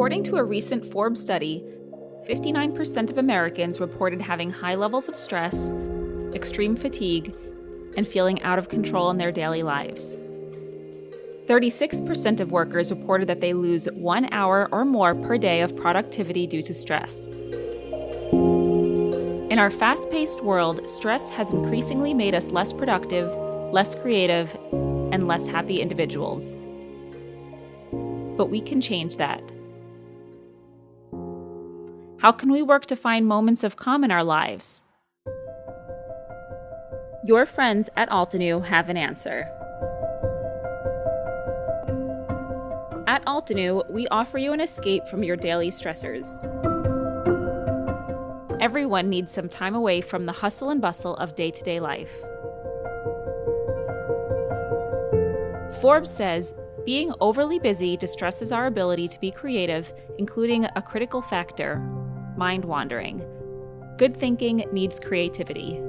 According to a recent Forbes study, 59% of Americans reported having high levels of stress, extreme fatigue, and feeling out of control in their daily lives. 36% of workers reported that they lose 1 hour or more per day of productivity due to stress. In our fast-paced world, stress has increasingly made us less productive, less creative, and less happy individuals. But we can change that. How can we work to find moments of calm in our lives? Your friends at Altenew have an answer. At Altenew, we offer you an escape from your daily stressors. Everyone needs some time away from the hustle and bustle of day-to-day life. Forbes says, being overly busy distresses our ability to be creative, including a critical factor, mind wandering. Good thinking needs creativity.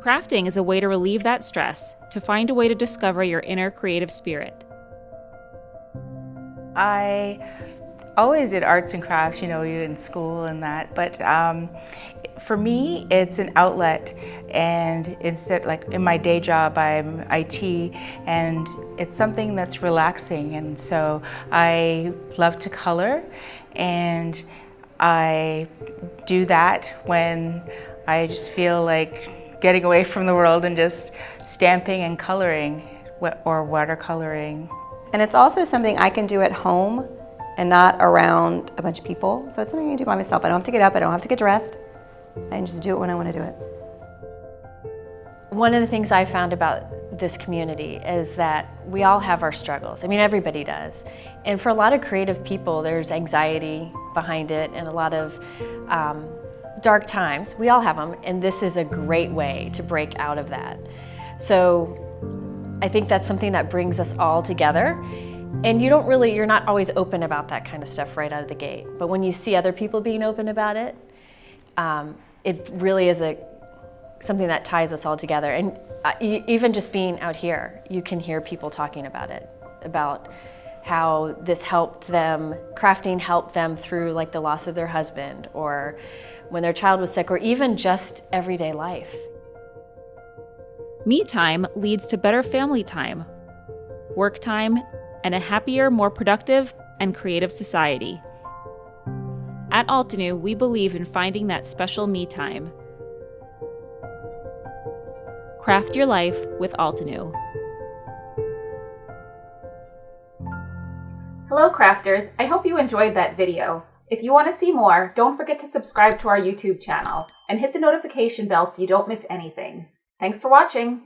Crafting is a way to relieve that stress, to find a way to discover your inner creative spirit. I always did arts and crafts, in school and that, but for me, it's an outlet, and instead, like in my day job, I'm IT, and it's something that's relaxing, and so I love to color, and I do that when I just feel like getting away from the world and just stamping and coloring or watercoloring. And it's also something I can do at home and not around a bunch of people. So it's something I can do by myself. I don't have to get up, I don't have to get dressed. I can just do it when I want to do it. One of the things I found about this community is that we all have our struggles. I mean, everybody does. And for a lot of creative people, there's anxiety behind it and a lot of dark times. We all have them, and this is a great way to break out of that. So I think that's something that brings us all together. And you're not always open about that kind of stuff right out of the gate. But when you see other people being open about it, it really is something that ties us all together. And even just being out here, you can hear people talking about it, about how this helped them, crafting helped them through like the loss of their husband, or when their child was sick, or even just everyday life. Me time leads to better family time, work time, and a happier, more productive, and creative society. At Altenew, we believe in finding that special me time. Craft your life with Altenew. Hello crafters, I hope you enjoyed that video. If you want to see more, don't forget to subscribe to our YouTube channel and hit the notification bell so you don't miss anything. Thanks for watching!